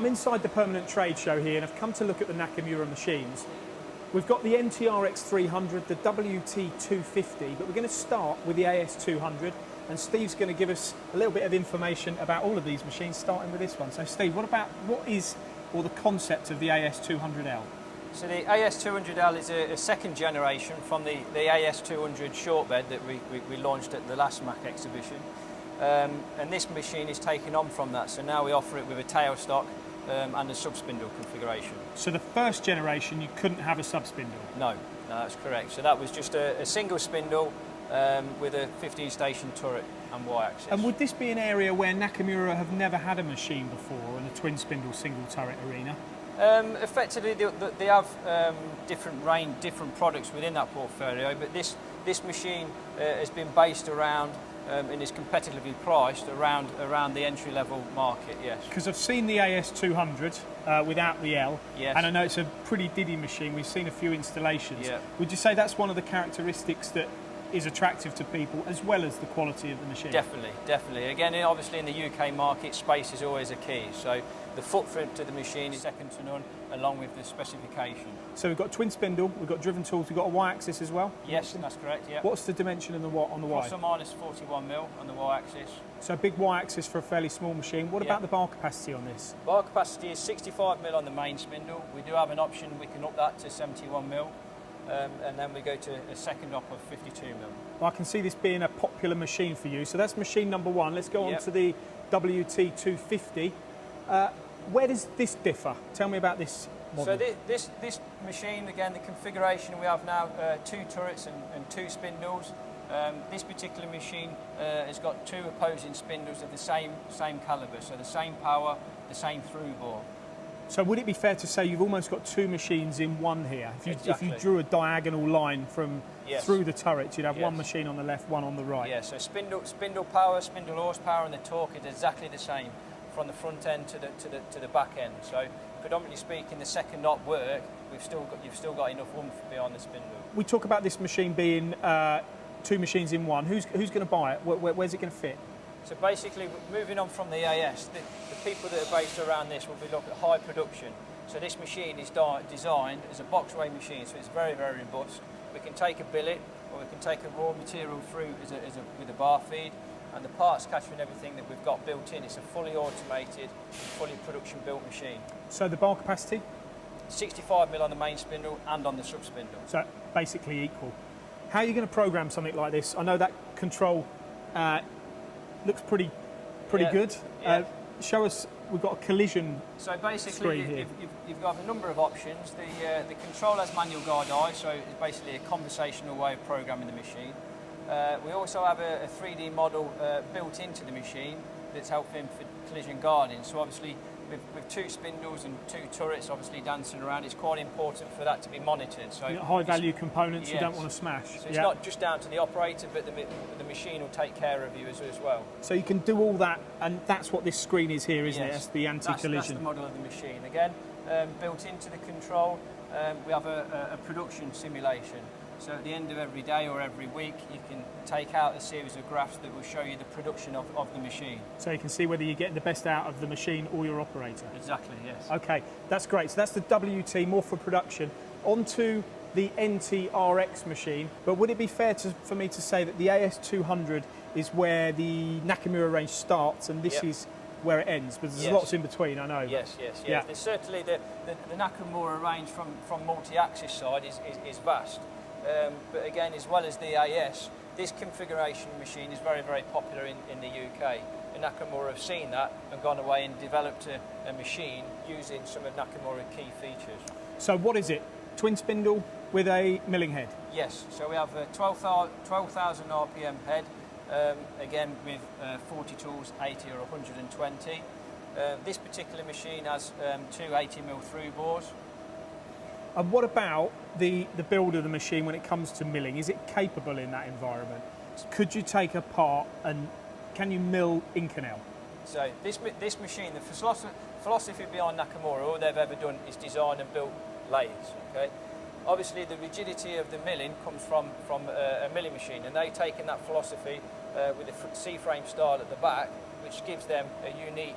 I'm inside the permanent trade show here and I've come to look at the Nakamura machines. We've got the NTRX 300, the WT 250, but we're going to start with the AS 200, and Steve's going to give us a little bit of information about all of these machines, starting with this one. So Steve, what is the concept of the AS 200L? So the AS 200L is a second generation from the AS 200 short bed that we launched at the last MAC exhibition. And this machine is taking on from that, so now we offer it with a tailstock and a sub-spindle configuration. So the first generation you couldn't have a sub-spindle? No, that's correct. So that was just a single spindle with a 15 station turret and Y-axis. And would this be an area where Nakamura have never had a machine before in a twin spindle single turret arena? Effectively they have different products within that portfolio, but this machine has been based around and is competitively priced around the entry-level market, yes. Because I've seen the AS200 without the L, yes. And I know it's a pretty diddy machine. We've seen a few installations. Yeah. Would you say that's one of the characteristics that is attractive to people, as well as the quality of the machine? Definitely. Again, obviously in the UK market, space is always a key. So the footprint of the machine is second to none, along with the specification. So we've got twin spindle, we've got driven tools, we've got a Y-axis as well? Yes, that's correct, yeah. What's the dimension on the Y? Plus or minus 41mm on the Y-axis. So a big Y-axis for a fairly small machine. What about the bar capacity on this? Bar capacity is 65mm on the main spindle. We do have an option, we can up that to 71mm. And then we go to a second op of 52mm. Well, I can see this being a popular machine for you. So that's machine number one. Let's go on to the WT 250. Where does this differ? Tell me about this model. So this machine, again, the configuration we have now, 2 turrets and 2 spindles. This particular machine has got 2 opposing spindles of the same calibre, so the same power, the same through bore. So would it be fair to say you've almost got 2 machines in one here? If you drew a diagonal line from through the turret, you'd have one machine on the left, one on the right. Yeah, so spindle power, spindle horsepower, and the torque is exactly the same from the front end to the back end. So predominantly speaking, the second op work, you've still got enough oomph behind the spindle. We talk about this machine being 2 machines in one. Who's going to buy it? Where's it going to fit? So basically, moving on from the AS, the people that are based around this will be looking at high production. So this machine is designed as a box-way machine, so it's very, very robust. We can take a billet, or we can take a raw material through with a bar feed, and the parts catcher and everything that we've got built in. It's a fully automated, fully production-built machine. So the bar capacity? 65mm on the main spindle and on the sub-spindle. So basically equal. How are you going to program something like this? I know that control looks pretty good. Yeah. Show us, we've got a collision So basically, screen here. you've got a number of options. The control has manual guide eye, so it's basically a conversational way of programming the machine. We also have a 3D model built into the machine that's helping for collision guarding. So obviously, with 2 spindles and 2 turrets obviously dancing around, it's quite important for that to be monitored. So high value components you don't want to smash. So it's not just down to the operator, but the machine will take care of you as well. So you can do all that, and that's what this screen is here, isn't it? That's the anti-collision. That's the model of the machine. Again, built into the control, we have a production simulation. So at the end of every day or every week, you can take out a series of graphs that will show you the production of the machine. So you can see whether you're getting the best out of the machine or your operator. Exactly, yes. Okay, that's great. So that's the WT, more for production. On to the NTRX machine. But would it be fair for me to say that the AS200 is where the Nakamura range starts and this is where it ends? But there's lots in between, I know. Yes. There's certainly the Nakamura range from multi-axis side is vast. But again, as well as the AS, this configuration machine is very, very popular in the UK. And Nakamura have seen that and gone away and developed a machine using some of Nakamura key features. So what is it? Twin spindle with a milling head? Yes, so we have a 12,000 RPM head, again with 40 tools, 80 or 120. This particular machine has 2 80mm through bores. And what about the build of the machine when it comes to milling? Is it capable in that environment? Could you take apart and can you mill Inconel? So this machine, the philosophy behind Nakamura, all they've ever done is design and build lathes. Okay, obviously the rigidity of the milling comes from a milling machine, and they've taken that philosophy with the C-frame style at the back, which gives them a unique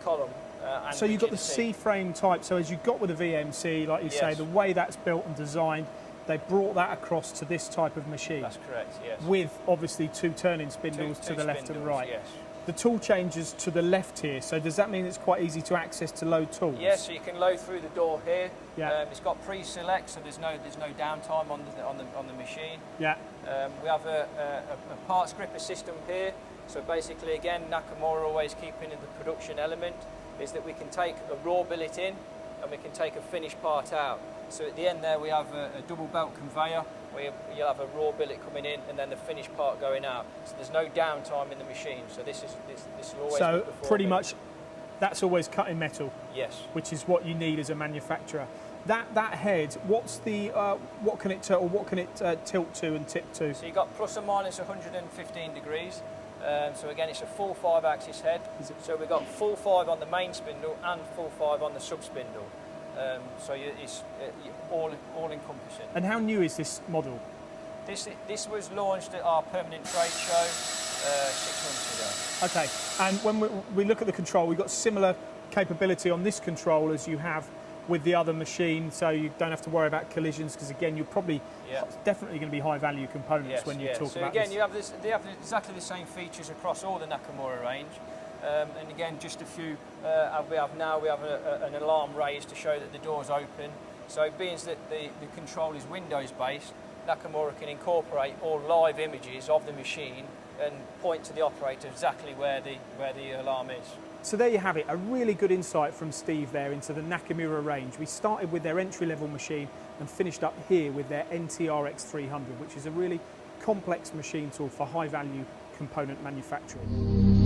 column and so you've got the rigidity. C-frame type, so as you got with the VMC, like you say, Yes. the way that's built and designed, they brought that across to this type of machine. That's correct, yes. With obviously two turning spindles Two to the left and spindles, right. Yes. The tool changes to the left here, so does that mean it's quite easy to access to load tools? Yes, so you can load through the door here. Yeah. It's got pre-select, so there's no downtime on the machine. Yeah. We have a parts gripper system here. So basically, again, Nakamura always keeping in the production element is that we can take a raw billet in and we can take a finished part out. So at the end there, we have a double belt conveyor where you'll have a raw billet coming in and then the finished part going out. So there's no downtime in the machine. So this will always So be performing. pretty much, that's always cut in metal. Yes. Which is what you need as a manufacturer. That head, what's the what can it tilt to and tip to? So you've got plus or minus 115 degrees. So again, it's a full 5-axis head. So we've got full 5 on the main spindle and full 5 on the sub spindle. So it's all encompassing. And how new is this model? This was launched at our permanent trade show 6 months ago. Okay, and when we look at the control, we've got similar capability on this control as you have with the other machine, so you don't have to worry about collisions, because again, you're probably definitely going to be high value components when you talk so about again, this. they have exactly the same features across all the Nakamura range. And again, just a few we have an alarm raised to show that the door's open. So being that the control is Windows based, Nakamura can incorporate all live images of the machine and point to the operator exactly where the alarm is. So there you have it, a really good insight from Steve there into the Nakamura range. We started with their entry-level machine and finished up here with their NTRX 300, which is a really complex machine tool for high-value component manufacturing.